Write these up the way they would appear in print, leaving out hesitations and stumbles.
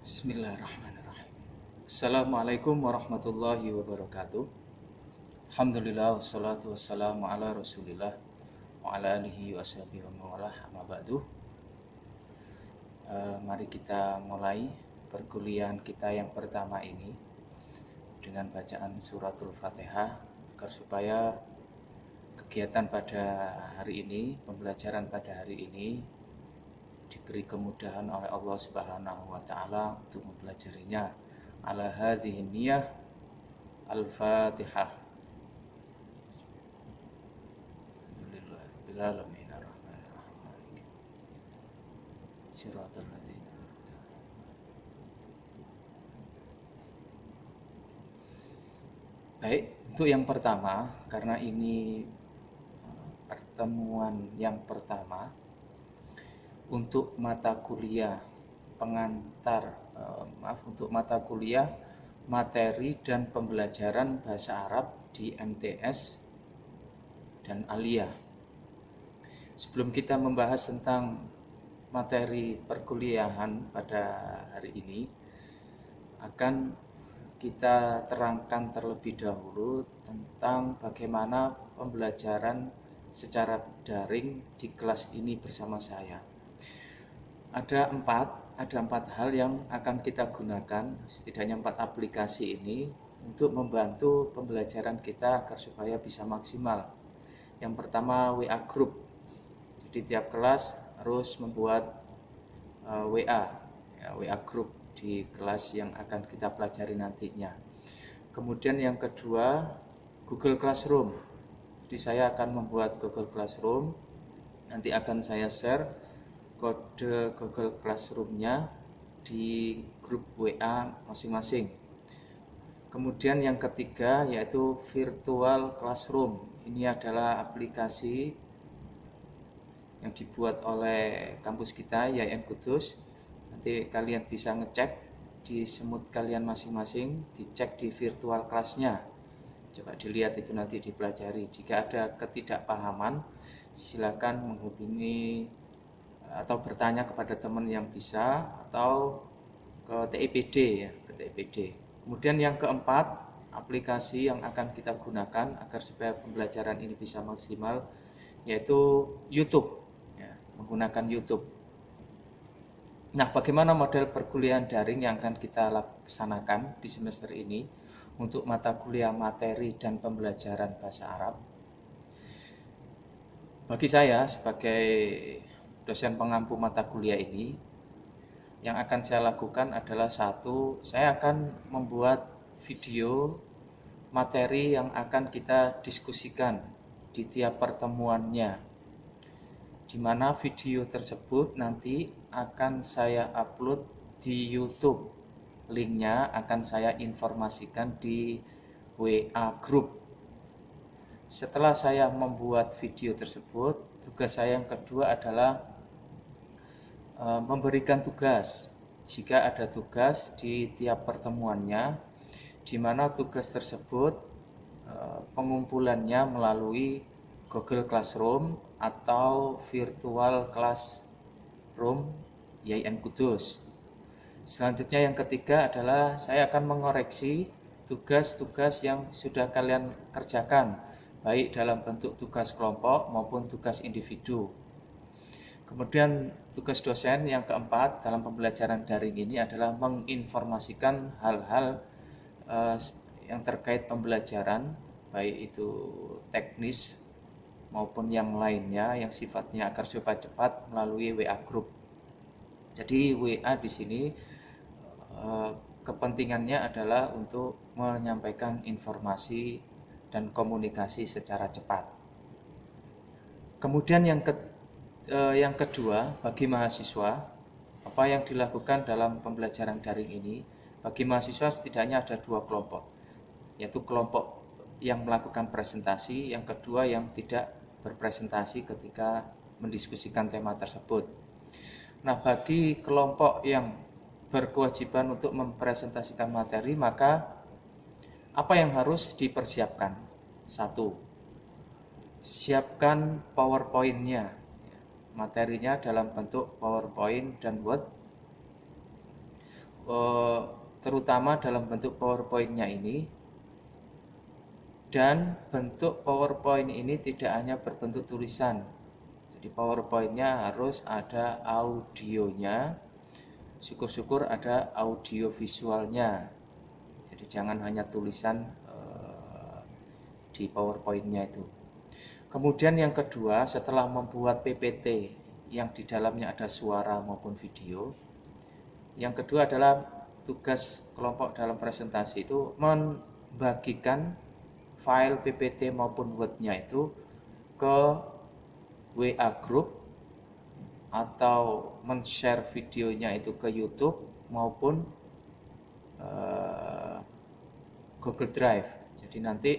Bismillahirrahmanirrahim. Assalamualaikum warahmatullahi wabarakatuh. Alhamdulillah wassalatu wassalamu ala Rasulillah wa ala alihi washabihi wa mawalah amma ba'du. Mari kita mulai perkuliahan kita yang pertama ini dengan bacaan suratul Fatihah agar supaya kegiatan pada hari ini, pembelajaran pada hari ini diberi kemudahan oleh Allah Subhanahu wa taala untuk mempelajarinya. Ala hadhihi niyyah. Al-Fatihah. Alhamdulillahirabbil alamin arrahmanir rahim. Shiratal ladzina. Baik, untuk yang pertama, karena ini pertemuan yang pertama untuk mata kuliah pengantar, untuk mata kuliah materi dan pembelajaran bahasa Arab di MTS dan Aliyah. Sebelum kita membahas tentang materi perkuliahan pada hari ini, akan kita terangkan terlebih dahulu tentang bagaimana pembelajaran secara daring di kelas ini bersama saya. Ada empat hal yang akan kita gunakan, setidaknya 4 aplikasi ini untuk membantu pembelajaran kita agar supaya bisa maksimal. Yang pertama, WA Group. Jadi tiap kelas harus membuat WA Group di kelas yang akan kita pelajari nantinya. Kemudian yang kedua, Google Classroom. Jadi saya akan membuat Google Classroom, nanti akan saya share kode Google Classroom-nya di grup WA masing-masing. Kemudian yang ketiga yaitu Virtual Classroom. Ini adalah aplikasi yang dibuat oleh kampus kita, YAIN Kudus. Nanti kalian bisa ngecek di semut kalian masing-masing, dicek di virtual class-nya. Coba dilihat itu nanti dipelajari. Jika ada ketidakpahaman, silakan menghubungi atau bertanya kepada teman yang bisa atau ke TIPD ya, ke TIPD. Kemudian yang keempat, aplikasi yang akan kita gunakan agar supaya pembelajaran ini bisa maksimal yaitu YouTube ya, menggunakan YouTube. Nah, bagaimana model perkuliahan daring yang akan kita laksanakan di semester ini untuk mata kuliah materi dan pembelajaran bahasa Arab? Bagi saya sebagai dosen pengampu mata kuliah ini, yang akan saya lakukan adalah saya akan membuat video materi yang akan kita diskusikan di tiap pertemuannya, di mana video tersebut nanti akan saya upload di YouTube. Linknya akan saya informasikan di WA Group. Setelah saya membuat video tersebut, tugas saya yang kedua adalah memberikan tugas. Jika ada tugas di tiap pertemuannya, di mana tugas tersebut pengumpulannya melalui Google Classroom atau Virtual Classroom YAIN Kudus. Selanjutnya yang ketiga adalah saya akan mengoreksi tugas-tugas yang sudah kalian kerjakan, baik dalam bentuk tugas kelompok maupun tugas individu. Kemudian tugas dosen yang keempat dalam pembelajaran daring ini adalah menginformasikan hal-hal yang terkait pembelajaran, baik itu teknis maupun yang lainnya yang sifatnya agar supaya cepat melalui WA Group. Jadi WA di sini kepentingannya adalah untuk menyampaikan informasi dan komunikasi secara cepat. Kemudian yang kedua, bagi mahasiswa, apa yang dilakukan dalam pembelajaran daring ini, bagi mahasiswa setidaknya ada 2 kelompok, yaitu kelompok yang melakukan presentasi, yang kedua yang tidak berpresentasi ketika mendiskusikan tema tersebut. Nah, bagi kelompok yang berkewajiban untuk mempresentasikan materi, maka apa yang harus dipersiapkan? 1. Siapkan PowerPoint-nya. Materinya dalam bentuk PowerPoint dan Word terutama dalam bentuk PowerPoint-nya ini. Dan bentuk PowerPoint ini tidak hanya berbentuk tulisan. Jadi PowerPoint-nya harus ada audionya. Syukur-syukur ada audio visualnya. Jadi jangan hanya tulisan di PowerPoint-nya itu. Kemudian yang kedua, setelah membuat PPT yang di dalamnya ada suara maupun video, yang kedua adalah tugas kelompok dalam presentasi itu membagikan file PPT maupun Word-nya itu ke WA group atau men-share videonya itu ke YouTube maupun Google Drive. Jadi nanti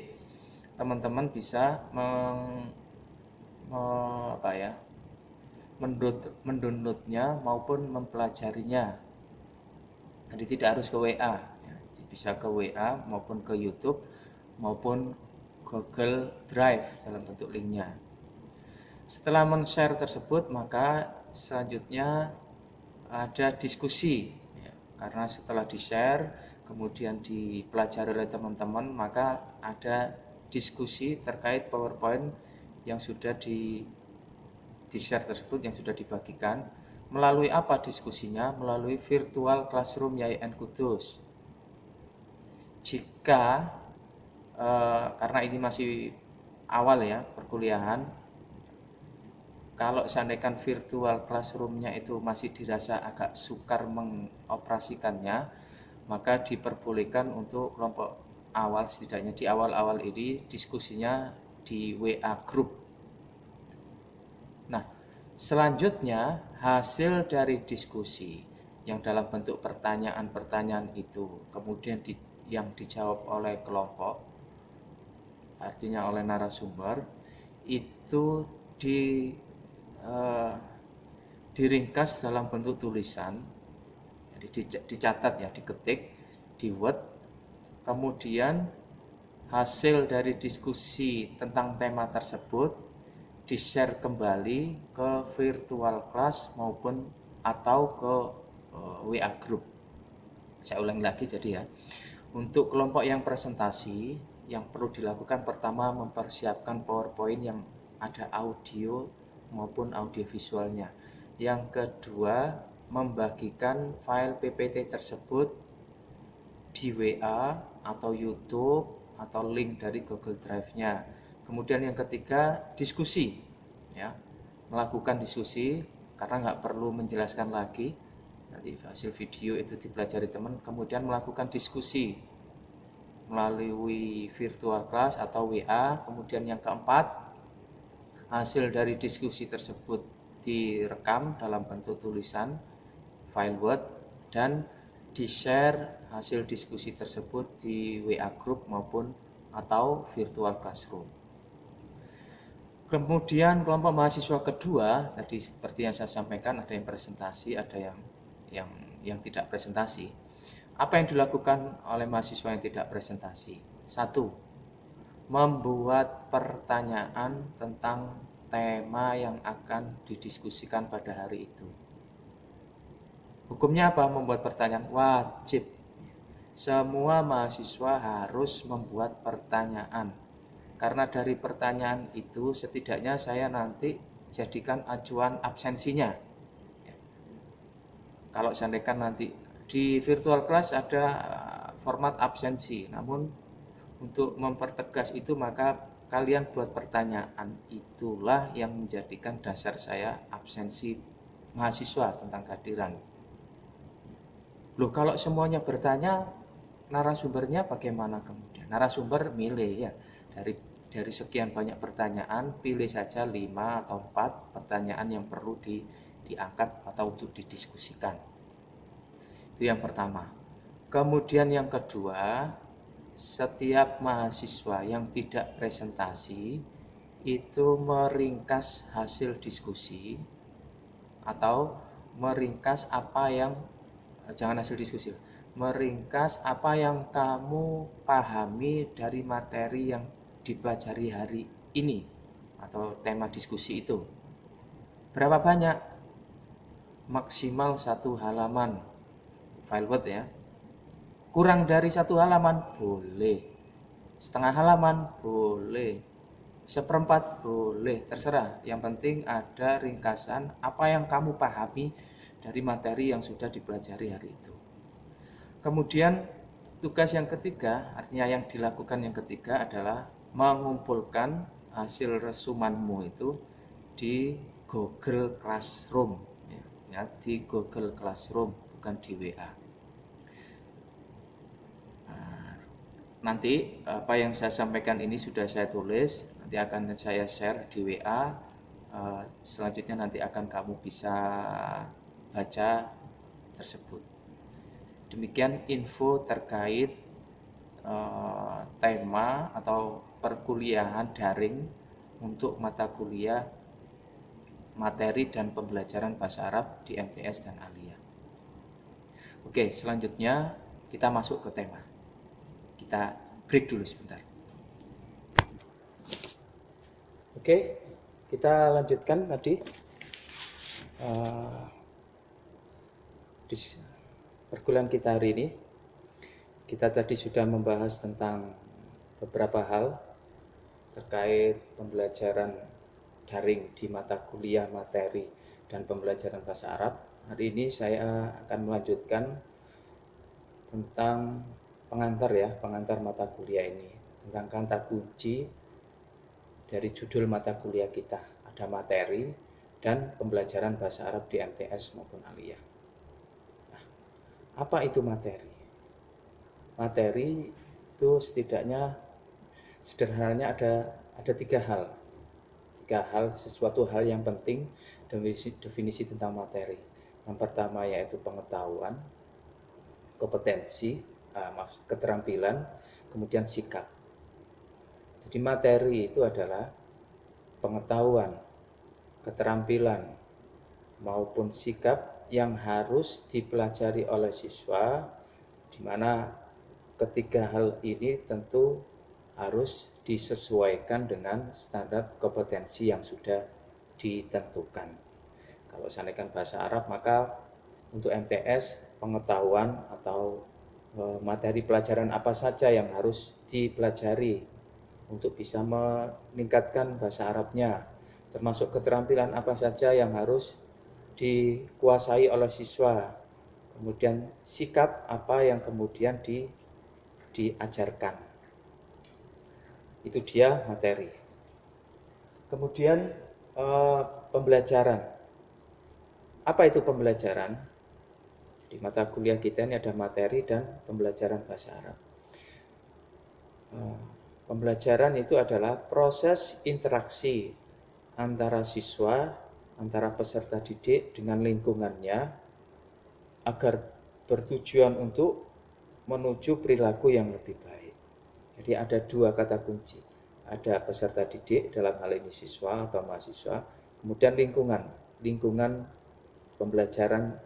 teman-teman bisa mendownloadnya maupun mempelajarinya. Jadi tidak harus ke WA, ya. Bisa ke WA maupun ke YouTube maupun Google Drive dalam bentuk linknya. Setelah men-share tersebut, maka selanjutnya ada diskusi, ya. Karena setelah di-share kemudian dipelajari oleh teman-teman, maka ada diskusi terkait PowerPoint yang sudah di-share tersebut, yang sudah dibagikan. Melalui apa diskusinya? Melalui virtual classroom YIN Kudus. Jika karena ini masih awal ya perkuliahan, kalau seandainya virtual classroom-nya itu masih dirasa agak sukar mengoperasikannya, maka diperbolehkan untuk kelompok awal, setidaknya di awal-awal ini diskusinya di WA group. Nah, selanjutnya hasil dari diskusi yang dalam bentuk pertanyaan-pertanyaan itu kemudian yang dijawab oleh kelompok, artinya oleh narasumber, itu diringkas dalam bentuk tulisan. Jadi dicatat ya, diketik di Word. Kemudian hasil dari diskusi tentang tema tersebut di-share kembali ke virtual class maupun atau ke WA group. Saya ulangi lagi jadi ya. Untuk kelompok yang presentasi, yang perlu dilakukan pertama mempersiapkan PowerPoint yang ada audio maupun audio visualnya. Yang kedua, membagikan file PPT tersebut di WA atau YouTube atau link dari Google Drive-nya. Kemudian yang ketiga, diskusi, ya, melakukan diskusi karena nggak perlu menjelaskan lagi. Nanti hasil video itu dipelajari teman, kemudian melakukan diskusi melalui virtual class atau WA. Kemudian yang keempat, hasil dari diskusi tersebut direkam dalam bentuk tulisan file Word dan di-share hasil diskusi tersebut di WA group maupun atau virtual classroom. Kemudian kelompok mahasiswa kedua, tadi seperti yang saya sampaikan, ada yang presentasi, ada yang tidak presentasi. Apa yang dilakukan oleh mahasiswa yang tidak presentasi? 1. Membuat pertanyaan tentang tema yang akan didiskusikan pada hari itu. Hukumnya apa? Membuat pertanyaan wajib. Semua mahasiswa harus membuat pertanyaan. Karena dari pertanyaan itu setidaknya saya nanti jadikan acuan absensinya. Kalau seandainya nanti di virtual class ada format absensi, namun untuk mempertegas itu maka kalian buat pertanyaan, itulah yang menjadikan dasar saya absensi mahasiswa tentang kehadiran. Loh, kalau semuanya bertanya, narasumbernya bagaimana kemudian? Narasumber milih ya, dari sekian banyak pertanyaan, pilih saja 5 atau 4 pertanyaan yang perlu diangkat atau untuk didiskusikan. Itu yang pertama. Kemudian yang kedua, setiap mahasiswa yang tidak presentasi itu meringkas hasil diskusi atau meringkas apa yang, jangan hasil diskusi, meringkas apa yang kamu pahami dari materi yang dipelajari hari ini atau tema diskusi itu. Berapa banyak? Maksimal 1 halaman. file Word ya. Kurang dari 1 halaman boleh, setengah halaman boleh, seperempat boleh, terserah. Yang penting ada ringkasan apa yang kamu pahami dari materi yang sudah dipelajari hari itu. Kemudian tugas yang ketiga, artinya yang dilakukan yang ketiga adalah mengumpulkan hasil resumanmu itu di Google Classroom ya, di Google Classroom, bukan di WA. Nanti apa yang saya sampaikan ini sudah saya tulis, nanti akan saya share di WA. Selanjutnya nanti akan kamu bisa baca tersebut. Demikian info terkait tema atau perkuliahan daring untuk mata kuliah materi dan pembelajaran bahasa Arab di MTS dan Aliyah. Oke, selanjutnya kita masuk ke tema. Kita break dulu sebentar. Oke, kita lanjutkan tadi di perkuliahan kita hari ini. Kita tadi sudah membahas tentang beberapa hal terkait pembelajaran daring di mata kuliah materi dan pembelajaran bahasa Arab. Hari ini saya akan melanjutkan tentang pengantar mata kuliah ini, tentang kata kunci dari judul mata kuliah kita. Ada materi dan pembelajaran bahasa Arab di MTS maupun Aliyah. Nah, apa itu materi? Materi itu setidaknya sederhananya ada 3 hal. 3 hal, sesuatu hal yang penting definisi tentang materi. Yang pertama yaitu pengetahuan, kompetensi, keterampilan, kemudian sikap. Jadi materi itu adalah pengetahuan, keterampilan, maupun sikap yang harus dipelajari oleh siswa, di mana ketiga hal ini tentu harus disesuaikan dengan standar kompetensi yang sudah ditentukan. Kalau seandainya bahasa Arab, maka untuk MTS pengetahuan atau materi pelajaran apa saja yang harus dipelajari untuk bisa meningkatkan bahasa Arabnya, termasuk keterampilan apa saja yang harus dikuasai oleh siswa, kemudian sikap apa yang kemudian diajarkan. Itu dia materi. Kemudian pembelajaran. Apa itu pembelajaran? Di mata kuliah kita ini ada materi dan pembelajaran bahasa Arab. Pembelajaran itu adalah proses interaksi antara siswa, antara peserta didik dengan lingkungannya agar bertujuan untuk menuju perilaku yang lebih baik. Jadi ada 2 kata kunci. Ada peserta didik, dalam hal ini siswa atau mahasiswa, kemudian lingkungan pembelajaran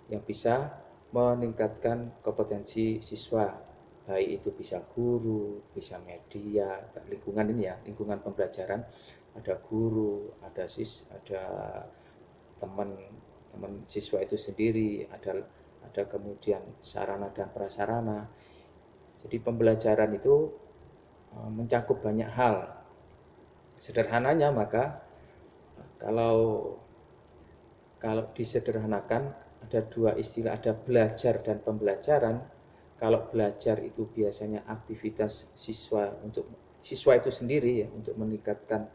yang bisa meningkatkan kompetensi siswa, baik itu bisa guru, bisa media, lingkungan ini ya, lingkungan pembelajaran, ada guru, ada teman siswa itu sendiri, ada kemudian sarana dan prasarana. Jadi pembelajaran itu mencakup banyak hal. Sederhananya maka kalau disederhanakan ada 2 istilah, ada belajar dan pembelajaran. Kalau belajar itu biasanya aktivitas siswa itu sendiri ya, untuk meningkatkan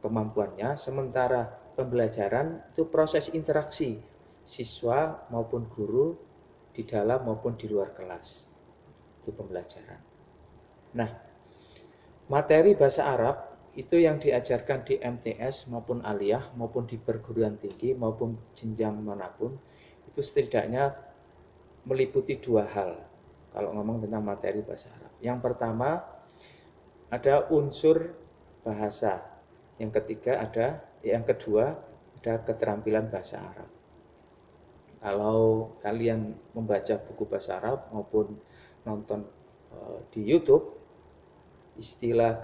kemampuannya, sementara pembelajaran itu proses interaksi siswa maupun guru di dalam maupun di luar kelas. Itu pembelajaran. Nah, materi bahasa Arab itu yang diajarkan di MTS maupun Aliyah maupun di perguruan tinggi maupun jenjang manapun, itu setidaknya meliputi 2 hal kalau ngomong tentang materi bahasa Arab. Yang pertama ada unsur bahasa, yang kedua ada keterampilan bahasa Arab. Kalau kalian membaca buku bahasa Arab maupun nonton di YouTube, istilah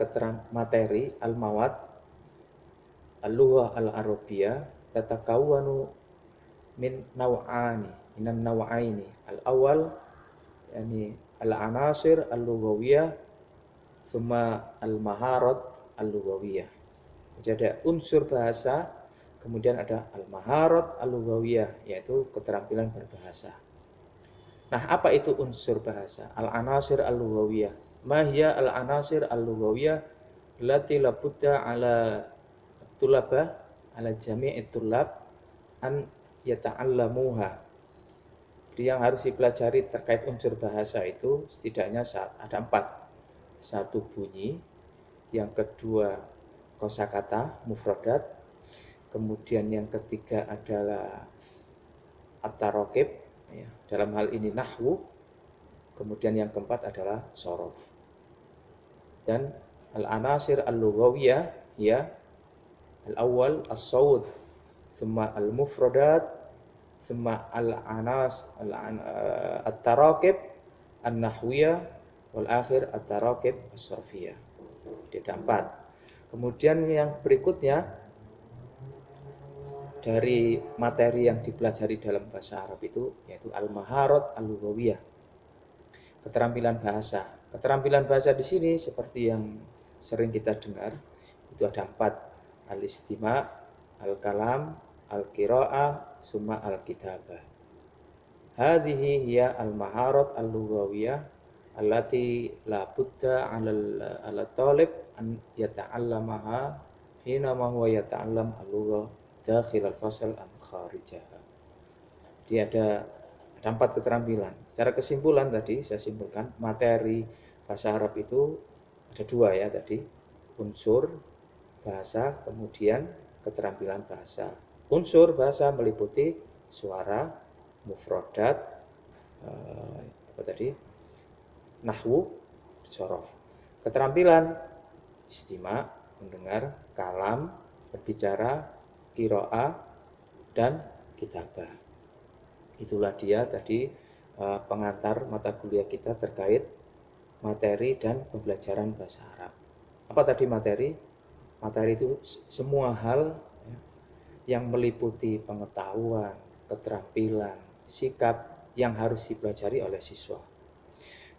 materi al-mawad al-lughah al-arabiyah tatakawwanu min naw'ani minan naw'aini. Al-awwal yani al-anasir al-lughawiyah summa al-maharat al-lughawiyah. Jadi ada unsur bahasa, kemudian ada al-maharat al-lughawiyah, yaitu keterampilan berbahasa. Nah, apa itu unsur bahasa? Al-anasir al-lughawiyah. Ma hiya al-anasir al-lughawiyah allati la budda ala tulaba ala jami'i tulab an yata'allamuha. Jadi yang harus dipelajari terkait unsur bahasa itu setidaknya ada 4. Satu, bunyi. Yang kedua, kosakata, mufradat. Kemudian yang ketiga adalah at-tarokib, ya, dalam hal ini nahwu. Kemudian yang keempat adalah sorof. Dan al-anasir al-lughawiyah, ya, al-awwal as-sawd, summa al-mufradat, summa al-anas at-tarakib an-nahwiyah, wal akhir at-tarakib as-sarfiyah. Jadi ada 4. Kemudian yang berikutnya dari materi yang dipelajari dalam bahasa Arab itu yaitu al-maharat al-lughawiyah, keterampilan bahasa. Keterampilan bahasa di sini seperti yang sering kita dengar itu ada 4: al-istima', al-kalam, al-qira'ah, summa al-kitabah. Hadhihi hiya al-maharat al-lughawiyah allati la budda 'ala talib an yata'allamaha hina ma huwa yata'allam al-lugha dakhil al-fasl am kharijaha. Dia ada 4 keterampilan. Secara kesimpulan tadi saya simpulkan materi bahasa Arab itu ada 2 ya tadi, unsur bahasa, kemudian keterampilan bahasa. Unsur bahasa meliputi suara, mufradat, nahwu, sorof. Keterampilan istima', mendengar, kalam, berbicara, qiraah, dan kitabah. Itulah dia tadi pengantar mata kuliah kita terkait materi dan pembelajaran bahasa Arab. Apa tadi materi? Materi itu semua hal yang meliputi pengetahuan, keterampilan, sikap yang harus dipelajari oleh siswa.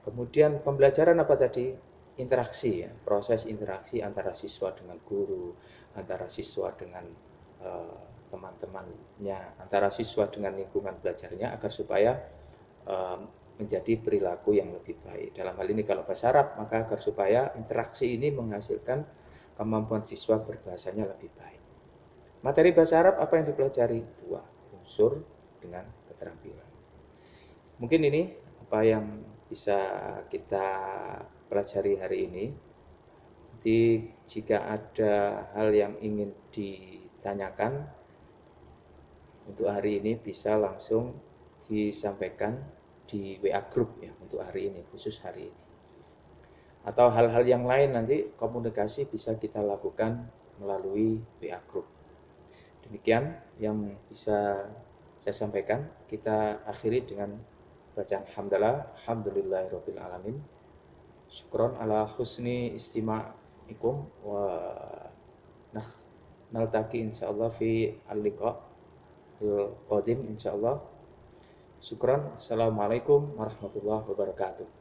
Kemudian pembelajaran apa tadi? Interaksi, ya, proses interaksi antara siswa dengan guru, antara siswa dengan teman-temannya, antara siswa dengan lingkungan belajarnya agar supaya menjadi perilaku yang lebih baik. Dalam hal ini kalau bahasa Arab, maka agar supaya interaksi ini menghasilkan kemampuan siswa berbahasanya lebih baik. Materi bahasa Arab apa yang dipelajari? 2, unsur dengan keterampilan. Mungkin ini apa yang bisa kita pelajari hari ini. Jadi jika ada hal yang ingin ditanyakan untuk hari ini bisa langsung disampaikan di WA group ya untuk hari ini, khusus hari ini. Atau hal-hal yang lain nanti komunikasi bisa kita lakukan melalui WA group. Demikian yang bisa saya sampaikan. Kita akhiri dengan bacaan hamdalah, alhamdulillahirabbil alamin. Syukron ala husni istima'ikum wa naltaqi insyaallah fi al-liqa al-qadim insyaallah. Syukran. Assalamualaikum warahmatullahi wabarakatuh.